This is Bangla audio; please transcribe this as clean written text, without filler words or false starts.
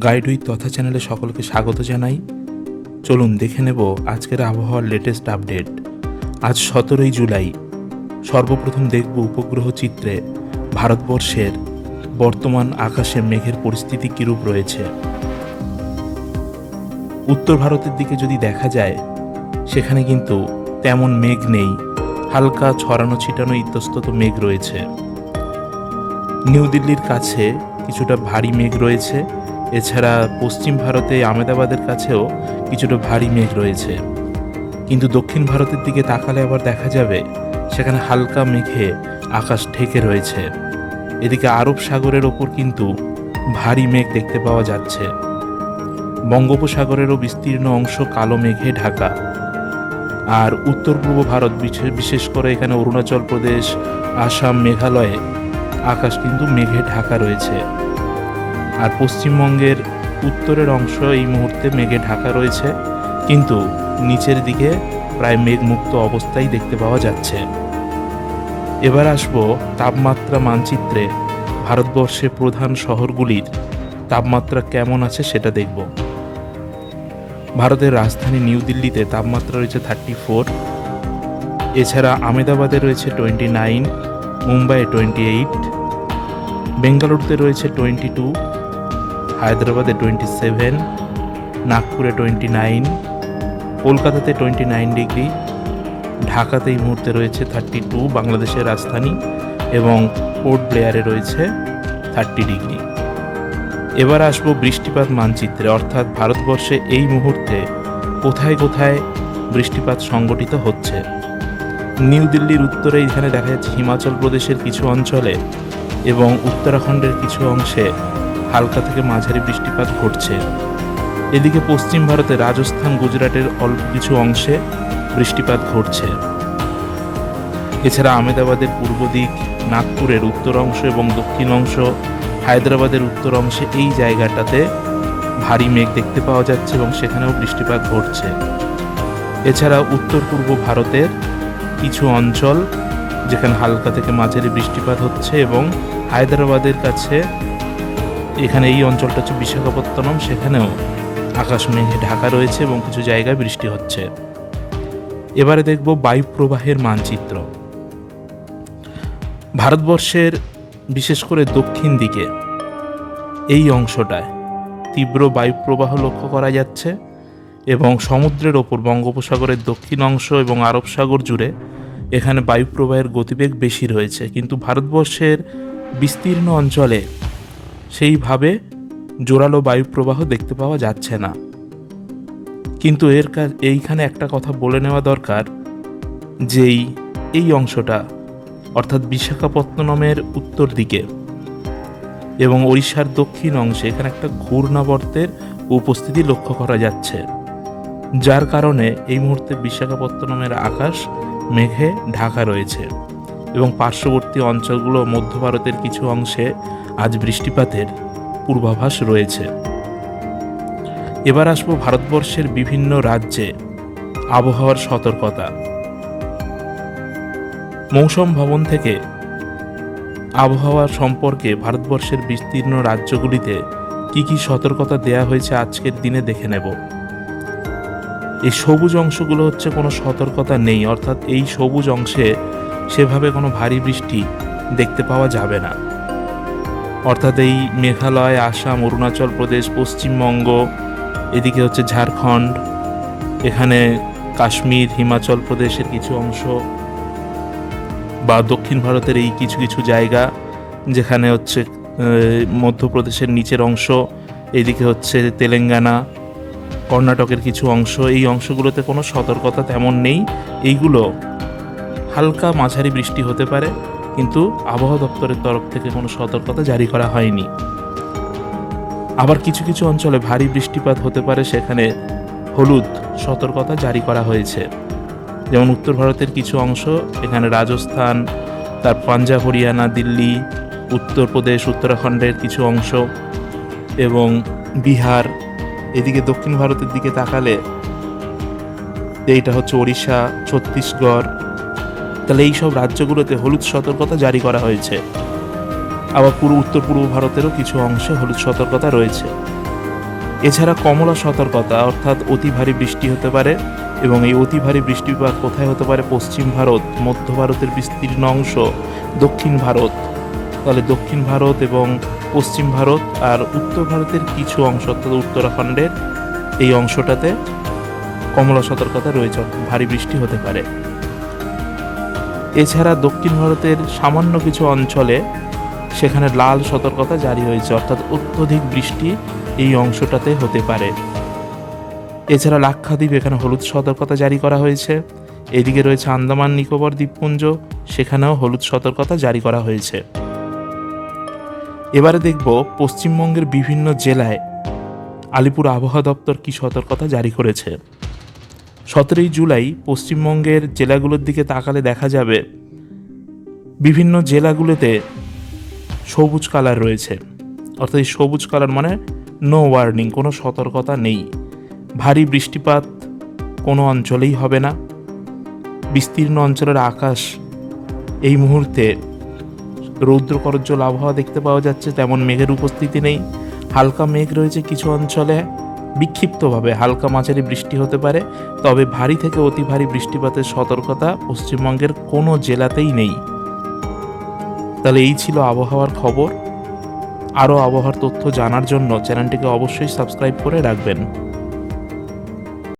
গাইড উইথ তথা চ্যানেলে সকলকে স্বাগত জানাই। চলুন দেখে নেব আজকের আবহাওয়ার লেটেস্ট আপডেট। আজ 17ই জুলাই। সর্বপ্রথম দেখব উপগ্রহ চিত্রে ভারতবর্ষের বর্তমান আকাশে মেঘের পরিস্থিতি কীরূপ রয়েছে। উত্তর ভারতের দিকে যদি দেখা যায়, সেখানে কিন্তু তেমন মেঘ নেই, হালকা ছড়ানো ছিটানো ইতস্তত মেঘ রয়েছে। নিউ দিল্লির কাছে কিছুটা ভারী মেঘ রয়েছে, এছাড়া পশ্চিম ভারতে আহমেদাবাদের কাছেও কিছুটা ভারী মেঘ রয়েছে। কিন্তু দক্ষিণ ভারতের দিকে তাকালে আবার দেখা যাবে সেখানে হালকা মেঘে আকাশ ঢেকে রয়েছে। এদিকে আরব সাগরের ওপর কিন্তু ভারী মেঘ দেখতে পাওয়া যাচ্ছে। বঙ্গোপসাগরেরও বিস্তীর্ণ অংশ কালো মেঘে ঢাকা। আর উত্তর পূর্ব ভারত বিশেষ করে এখানে অরুণাচল প্রদেশ, আসাম, মেঘালয়ে আকাশ কিন্তু মেঘে ঢাকা রয়েছে। আর পশ্চিমবঙ্গের উত্তরের অংশ এই মুহূর্তে মেঘে ঢাকা রয়েছে, কিন্তু নিচের দিকে প্রায় মেঘমুক্ত অবস্থায় দেখতে পাওয়া যাচ্ছে। এবার আসবো তাপমাত্রা মানচিত্রে ভারতবর্ষের প্রধান শহরগুলির তাপমাত্রা কেমন আছে সেটা দেখব। ভারতের রাজধানী নিউ দিল্লিতে তাপমাত্রা রয়েছে 34, এছাড়া আহমেদাবাদে রয়েছে 29, মুম্বাইয়ে 28, বেঙ্গালুরুতে রয়েছে 22, হায়দ্রাবাদে 27, নাগপুরে 29, কলকাতাতে 29 ডিগ্রি, ঢাকাতে এই মুহূর্তে রয়েছে 32 বাংলাদেশের রাজধানী, এবং পোর্ট ব্লেয়ারে রয়েছে 30 ডিগ্রি। এবার আসবো বৃষ্টিপাত মানচিত্রে, অর্থাৎ ভারতবর্ষে এই মুহূর্তে কোথায় কোথায় বৃষ্টিপাত সংঘটিত হচ্ছে। নিউ দিল্লির উত্তরে এখানে দেখা যাচ্ছে হিমাচল প্রদেশের কিছু অঞ্চলে এবং উত্তরাখণ্ডের কিছু অংশে হালকা থেকে মাঝারি বৃষ্টিপাত ঘটছে। এদিকে পশ্চিম ভারতে রাজস্থান, গুজরাটের অল্প কিছু অংশে বৃষ্টিপাত ঘটছে। এছাড়া আহমেদাবাদের পূর্ব দিক, নাগপুরের উত্তর অংশ এবং দক্ষিণ অংশ, হায়দ্রাবাদের উত্তর অংশে এই জায়গাটাতে ভারী মেঘ দেখতে পাওয়া যাচ্ছে এবং সেখানেও বৃষ্টিপাত ঘটছে। এছাড়া উত্তর পূর্ব ভারতের কিছু অঞ্চল যেখানে হালকা থেকে মাঝারি বৃষ্টিপাত হচ্ছে, এবং হায়দ্রাবাদের কাছে এখানে এই অঞ্চলটা হচ্ছে বিশাখাপত্তনম, সেখানেও আকাশ মেঘে ঢাকা রয়েছে এবং কিছু জায়গায় বৃষ্টি হচ্ছে। এবারে দেখব বায়ুপ্রবাহের মানচিত্র। ভারতবর্ষের বিশেষ করে দক্ষিণ দিকে এই অংশটায় তীব্র বায়ুপ্রবাহ লক্ষ্য করা যাচ্ছে, এবং সমুদ্রের ওপর বঙ্গোপসাগরের দক্ষিণ অংশ এবং আরব সাগর জুড়ে এখানে বায়ুপ্রবাহের গতিবেগ বেশি রয়েছে। কিন্তু ভারতবর্ষের বিস্তীর্ণ অঞ্চলে সেইভাবে জোরালো বায়ুপ্রবাহ দেখতে পাওয়া যাচ্ছে না। কিন্তু এইখানে একটা কথা বলে নেওয়া দরকার, যেই এই অংশটা অর্থাৎ বিশাখাপত্তনমের উত্তর দিকে এবং ওড়িশার দক্ষিণ অংশে এখানে একটা ঘূর্ণাবর্তের উপস্থিতি লক্ষ্য করা যাচ্ছে, যার কারণে এই মুহূর্তে বিশাখাপত্তনমের আকাশ মেঘে ঢাকা রয়েছে এবং পার্শ্ববর্তী অঞ্চলগুলো মধ্য ভারতের কিছু অংশে আজ বৃষ্টিপাতের পূর্বাভাস রয়েছে। এবার আসবো ভারতবর্ষের বিভিন্ন রাজ্যে আবহাওয়ার সতর্কতা। মৌসুম ভবন থেকে আবহাওয়ার সম্পর্কে ভারতবর্ষের বিস্তীর্ণ রাজ্যগুলিতে কি কি সতর্কতা দেয়া হয়েছে আজকের দিনে দেখে নেব। এই সবুজ অংশগুলো হচ্ছে কোনো সতর্কতা নেই, অর্থাৎ এই সবুজ অংশে সেভাবে কোনো ভারী বৃষ্টি দেখতে পাওয়া যাবে না। অর্থাৎ এই মেঘালয়, আসাম, অরুণাচল প্রদেশ, পশ্চিমবঙ্গ, এদিকে হচ্ছে ঝাড়খণ্ড, এখানে কাশ্মীর, হিমাচল প্রদেশের কিছু অংশ, বা দক্ষিণ ভারতের এই কিছু কিছু জায়গা যেখানে হচ্ছে মধ্যপ্রদেশের নিচের অংশ, এইদিকে হচ্ছে তেলেঙ্গানা, কর্ণাটকের কিছু অংশ, এই অংশগুলোতে কোনো সতর্কতা তেমন নেই। এইগুলো হালকা মাঝারি বৃষ্টি হতে পারে, কিন্তু আবহাওয়া দপ্তরের তরফ থেকে কোনো সতর্কতা জারি করা হয়নি। আবার কিছু কিছু অঞ্চলে ভারী বৃষ্টিপাত হতে পারে, সেখানে হলুদ সতর্কতা জারি করা হয়েছে। যেমন উত্তর ভারতের কিছু অংশ, এখানে রাজস্থান, তার পাঞ্জাব, হরিয়ানা, দিল্লি, উত্তরপ্রদেশ, উত্তরাখণ্ডের কিছু অংশ এবং বিহার। এদিকে দক্ষিণ ভারতের দিকে তাকালে এইটা হচ্ছে ওড়িশা, ছত্তিশগড়, তাহলে এই সব রাজ্যগুলোতে হলুদ সতর্কতা জারি করা হয়েছে। আবার উত্তর পূর্ব ভারতেরও কিছু অংশে হলুদ সতর্কতা রয়েছে। এছাড়া কমলা সতর্কতা অর্থাৎ অতি ভারী বৃষ্টি হতে পারে, এবং এই অতি ভারী বৃষ্টিপাত কোথায় হতে পারে? পশ্চিম ভারত, মধ্য ভারতের বিস্তীর্ণ অংশ, দক্ষিণ ভারত। তাহলে দক্ষিণ ভারত এবং পশ্চিম ভারত আর উত্তর ভারতের কিছু অংশ অর্থাৎ উত্তরাখণ্ডের এই অংশটাতে কমলা সতর্কতা রয়েছে, ভারী বৃষ্টি হতে পারে। এছাড়া দক্ষিণ ভারতের সামান্য কিছু অঞ্চলে সেখানে লাল সতর্কতা জারি হয়েছে, অর্থাৎ অত্যধিক বৃষ্টি এই অংশটাতে হতে পারে। এছাড়া লাক্ষাদ্বীপ, এখানে হলুদ সতর্কতা জারি করা হয়েছে। এদিকে রয়েছে আন্দামান নিকোবর দ্বীপপুঞ্জ, সেখানেও হলুদ সতর্কতা জারি করা হয়েছে। এবারে দেখব পশ্চিমবঙ্গের বিভিন্ন জেলায় আলিপুর আবহাওয়া দপ্তর কি সতর্কতা জারি করেছে। 17 জুলাই পশ্চিমবঙ্গের জেলাগুলোর দিকে তাকালে দেখা যাবে বিভিন্ন জেলাগুলোতে সবুজ কালার রয়েছে, অর্থাৎ এই সবুজ কালার মানে নো ওয়ার্নিং, কোনো সতর্কতা নেই। ভারী বৃষ্টিপাত কোনো অঞ্চলেই হবে না। বিস্তীর্ণ অঞ্চলের আকাশ এই মুহূর্তে রৌদ্রকরজ্জ্বল আবহাওয়া দেখতে পাওয়া যাচ্ছে, তেমন মেঘের উপস্থিতি নেই। হালকা মেঘ রয়েছে কিছু অঞ্চলে, বিক্ষিপ্তভাবে হালকা মাঝারি বৃষ্টি হতে পারে, তবে ভারী থেকে অতি ভারী বৃষ্টিপাতের সতর্কতা পশ্চিমবঙ্গের কোনো জেলাতেই নেই। তাহলে এই ছিল আবহাওয়ার খবর। আরও আবহাওয়ার তথ্য জানার জন্য চ্যানেলটিকে অবশ্যই সাবস্ক্রাইব করে রাখবেন।